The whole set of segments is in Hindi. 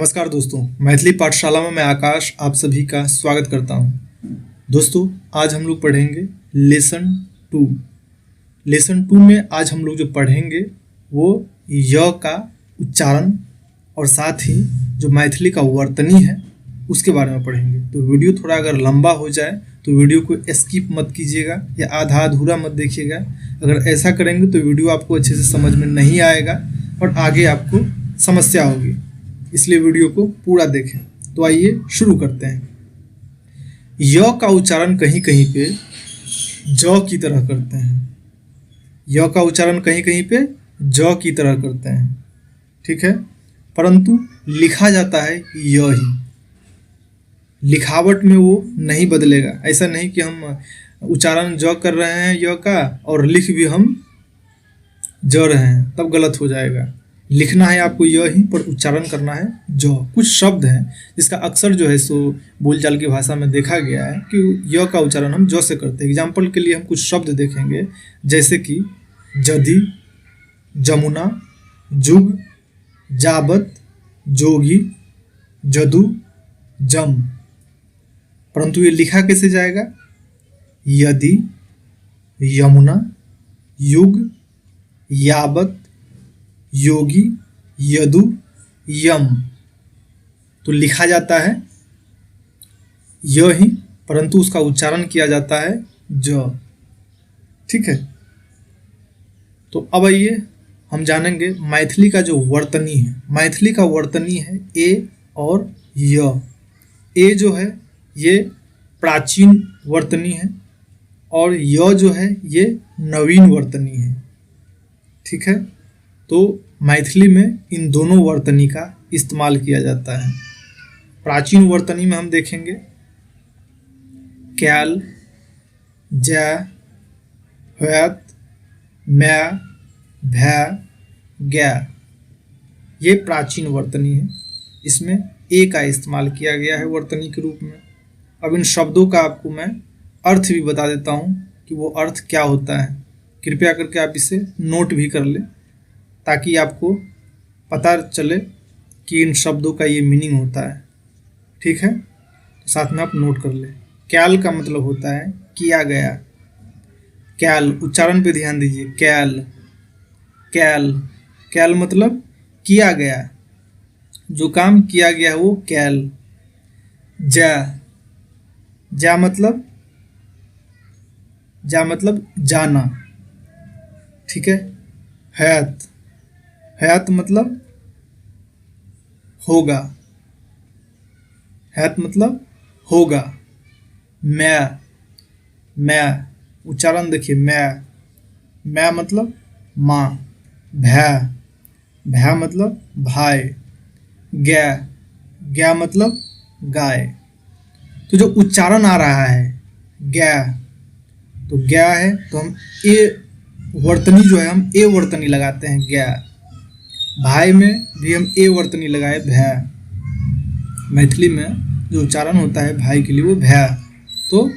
नमस्कार दोस्तों, मैथिली पाठशाला में मैं आकाश आप सभी का स्वागत करता हूं। दोस्तों, आज हम लोग पढ़ेंगे लेसन 2। लेसन 2 में आज हम लोग जो पढ़ेंगे वो य का उच्चारण और साथ ही जो मैथिली का वर्तनी है उसके बारे में पढ़ेंगे। तो वीडियो थोड़ा अगर लंबा हो जाए तो वीडियो को स्किप मत कीजिएगा या आधा अधूरा मत देखिएगा। अगर ऐसा करेंगे तो वीडियो आपको अच्छे से समझ में नहीं आएगा और आगे आपको समस्या होगी, इसलिए वीडियो को पूरा देखें। तो आइए शुरू करते हैं। य का उच्चारण कहीं कहीं पे ज की तरह करते हैं। य का उच्चारण कहीं कहीं पे ज की तरह करते हैं, ठीक है, परंतु लिखा जाता है य ही। लिखावट में वो नहीं बदलेगा। ऐसा नहीं कि हम उच्चारण ज कर रहे हैं य का और लिख भी हम ज रहे हैं, तब गलत हो जाएगा। लिखना है आपको य ही, पर उच्चारण करना है ज। कुछ शब्द हैं जिसका अक्सर जो है सो बोलचाल की भाषा में देखा गया है कि य का उच्चारण हम ज से करते हैं। एग्जाम्पल के लिए हम कुछ शब्द देखेंगे, जैसे कि जदि, जमुना, जुग, जाबत, जोगी, जदू, जम। परंतु ये लिखा कैसे जाएगा? यदि, यमुना, युग, यावत, योगी, यदु, यम। तो लिखा जाता है य ही, परंतु उसका उच्चारण किया जाता है ज, ठीक है। तो अब आइए हम जानेंगे मैथिली का जो वर्तनी है। मैथिली का वर्तनी है ए और य। ए जो है ये प्राचीन वर्तनी है और य जो है ये नवीन वर्तनी है, ठीक है। तो मैथिली में इन दोनों वर्तनी का इस्तेमाल किया जाता है। प्राचीन वर्तनी में हम देखेंगे कैल, जै, ह्वैत, मै, भै, गै। ये प्राचीन वर्तनी है। इसमें ए का इस्तेमाल किया गया है वर्तनी के रूप में। अब इन शब्दों का आपको मैं अर्थ भी बता देता हूँ कि वो अर्थ क्या होता है। कृपया करके आप इसे नोट भी कर लें ताकि आपको पता चले कि इन शब्दों का ये मीनिंग होता है, ठीक है। तो साथ में आप नोट कर लें। कैल का मतलब होता है किया गया। कैल, उच्चारण पे ध्यान दीजिए। कैल, कैल, कैल मतलब किया गया, जो काम किया गया है वो कैल। जा, जा मतलब जाना, ठीक है। हैत, हैत मतलब होगा। हैत मतलब होगा। मैं, मैं, उच्चारण देखिए मैं। मैं मतलब माँ। भै, भै मतलब भाई। गै, गै मतलब गाय। तो जो उच्चारण आ रहा है गै, तो गै है तो हम ए वर्तनी जो है हम ए वर्तनी लगाते हैं गै। भाई में भी हम ए वर्तनी लगाए भै। मैथिली में जो उच्चारण होता है भाई के लिए वो भै, तो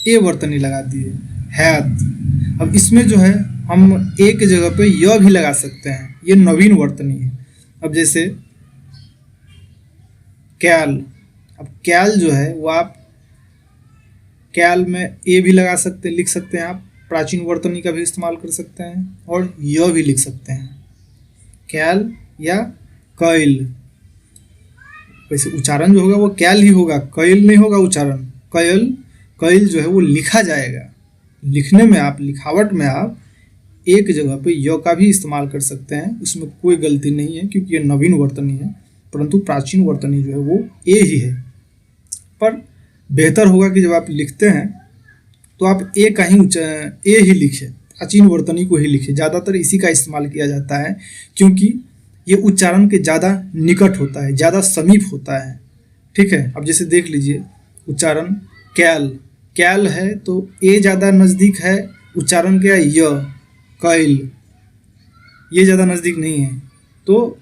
ए वर्तनी लगा दिए। हैत, अब इसमें जो है हम ए के जगह पे य भी लगा सकते हैं। ये नवीन वर्तनी है। अब जैसे कैल, अब कैल जो है वो आप कैल में ए भी लगा सकते, लिख सकते हैं। आप प्राचीन वर्तनी का भी इस्तेमाल कर सकते हैं और य भी लिख सकते हैं। कैल या कैल, वैसे उच्चारण जो होगा वो कैल ही होगा, कैल नहीं होगा उच्चारण। कैल, कैल जो है वो लिखा जाएगा। लिखने में आप, लिखावट में आप एक जगह पे य का भी इस्तेमाल कर सकते हैं, उसमें कोई गलती नहीं है क्योंकि ये नवीन वर्तनी है। परंतु प्राचीन वर्तनी जो है वो ए ही है। पर बेहतर होगा कि जब आप लिखते हैं तो आप ए का ही ए ही लिखें, प्राचीन वर्तनी को ही लिखें। ज़्यादातर इसी का इस्तेमाल किया जाता है क्योंकि ये उच्चारण के ज़्यादा निकट होता है, ज़्यादा समीप होता है, ठीक है। अब जैसे देख लीजिए उच्चारण कैल, कैल है तो ए ज़्यादा नज़दीक है। उच्चारण क्या है? य, कैल, ये ज़्यादा नज़दीक नहीं है। तो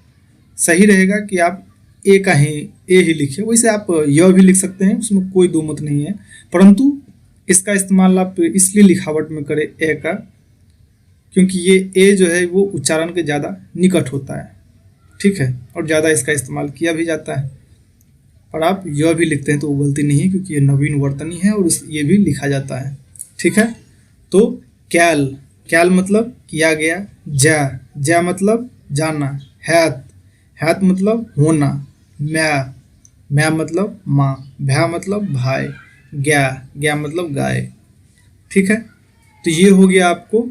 सही रहेगा कि आप ए का ही ए ही लिखिए। वैसे आप य भी लिख सकते हैं, उसमें कोई दो मत नहीं है, परंतु इसका इस्तेमाल आप इसलिए लिखावट में करें ए का, क्योंकि ये ए जो है वो उच्चारण के ज़्यादा निकट होता है। ठीक है, और ज़्यादा इसका इस्तेमाल किया भी जाता है। और आप य भी लिखते हैं तो वो गलती नहीं है, क्योंकि ये नवीन वर्तनी है और ये भी लिखा जाता है। ठीक है, तो कैल, कैल मतलब किया गया। जा, जा मतलब जाना। हैत, हैत मतलब होना। म्या, म्या मतलब माँ। भ्या मतलब भाई। गया, गया मतलब गाय। ठीक है, तो ये हो गया आपको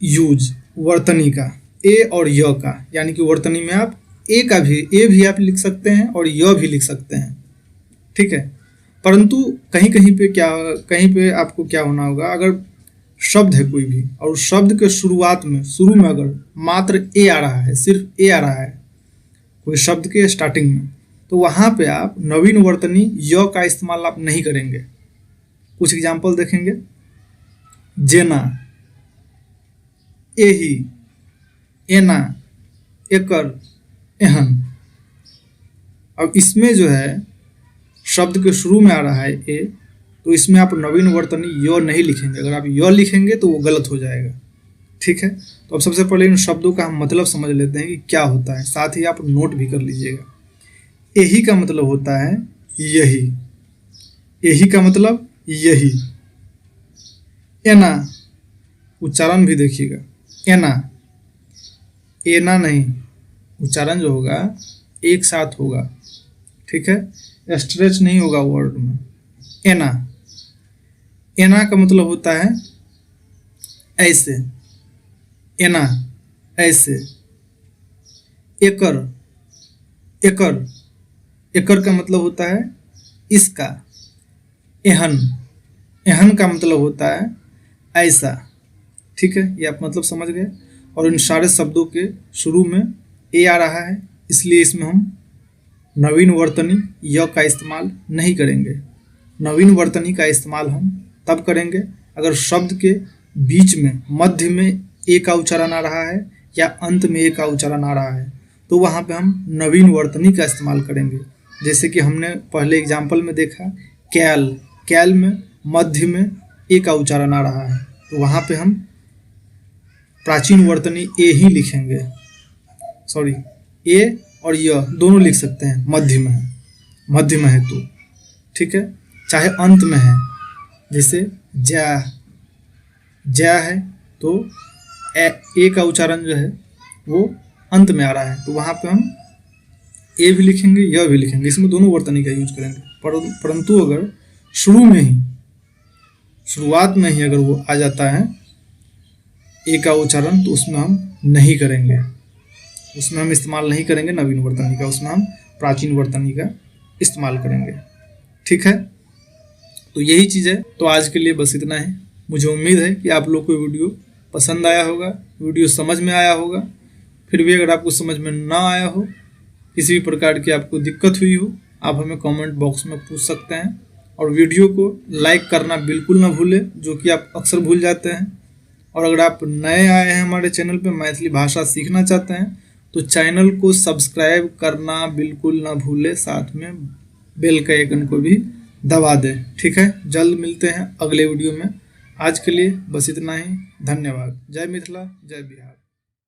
यूज वर्तनी का, ए और य का, यानी कि वर्तनी में आप ए भी आप लिख सकते हैं और य भी लिख सकते हैं। ठीक है, परंतु कहीं कहीं पे कहीं पे आपको क्या होना होगा, अगर शब्द है कोई भी और उस शब्द के शुरू में अगर मात्र ए आ रहा है, सिर्फ ए आ रहा है कोई शब्द के स्टार्टिंग में, तो वहाँ पे आप नवीन वर्तनी य का इस्तेमाल आप नहीं करेंगे। कुछ एग्जाम्पल देखेंगे। जेना, एही, एना, एकर, एहन। अब इसमें जो है शब्द के शुरू में आ रहा है ए, तो इसमें आप नवीन वर्तनी य नहीं लिखेंगे। अगर आप य लिखेंगे तो वो गलत हो जाएगा। ठीक है, तो अब सबसे पहले इन शब्दों का हम मतलब समझ लेते हैं कि क्या होता है, साथ ही आप नोट भी कर लीजिएगा। एही का मतलब होता है यही। एही का मतलब यही। एना, उच्चारण भी देखिएगा, एना, एना नहीं, उच्चारण जो होगा एक साथ होगा। ठीक है, स्ट्रेच नहीं होगा वर्ड में। एना, एना का मतलब होता है ऐसे। एना, ऐसे। एकर, एकर, एकर का मतलब होता है इसका। एहन, एहन का मतलब होता है ऐसा। ठीक है, ये आप मतलब समझ गए। और इन सारे शब्दों के शुरू में ए आ रहा है, इसलिए इसमें हम नवीन वर्तनी य का इस्तेमाल नहीं करेंगे। नवीन वर्तनी का इस्तेमाल हम तब करेंगे अगर शब्द के बीच में, मध्य में ए का उच्चारण आ रहा है या अंत में ए का उच्चारण आ रहा है, तो वहाँ पे हम नवीन वर्तनी का इस्तेमाल करेंगे। जैसे कि हमने पहले एग्जाम्पल में देखा, कैल, कैल में मध्य में ए का उच्चारण आ रहा है, तो वहाँ पे हम प्राचीन वर्तनी ए ही लिखेंगे। सॉरी, ए और य दोनों लिख सकते हैं, मध्य में है, मध्य में है तो। ठीक है, चाहे अंत में है, जैसे जा, जा है तो ए का उच्चारण जो है वो अंत में आ रहा है, तो वहाँ पे हम ए भी लिखेंगे, य भी लिखेंगे। इसमें दोनों वर्तनी का यूज करेंगे। परंतु अगर शुरू में ही, शुरुआत में ही अगर वो आ जाता है ए का उच्चारण, तो उसमें हम नहीं करेंगे, उसमें हम इस्तेमाल नहीं करेंगे नवीन वर्तनी का, उसमें हम प्राचीन वर्तनी का इस्तेमाल करेंगे। ठीक है, तो यही चीज़ है। तो आज के लिए बस इतना है। मुझे उम्मीद है कि आप लोग को वीडियो पसंद आया होगा, वीडियो समझ में आया होगा। फिर भी अगर आपको समझ में ना आया हो, किसी भी प्रकार की आपको दिक्कत हुई हो, आप हमें कमेंट बॉक्स में पूछ सकते हैं। और वीडियो को लाइक करना बिल्कुल ना भूलें, जो कि आप अक्सर भूल जाते हैं। और अगर आप नए आए हैं हमारे चैनल पे, मैथिली भाषा सीखना चाहते हैं, तो चैनल को सब्सक्राइब करना बिल्कुल ना भूलें, साथ में बेल का आइकन को भी दबा दें। ठीक है, जल्द मिलते हैं अगले वीडियो में। आज के लिए बस इतना ही। धन्यवाद। जय मिथिला, जय बिहार।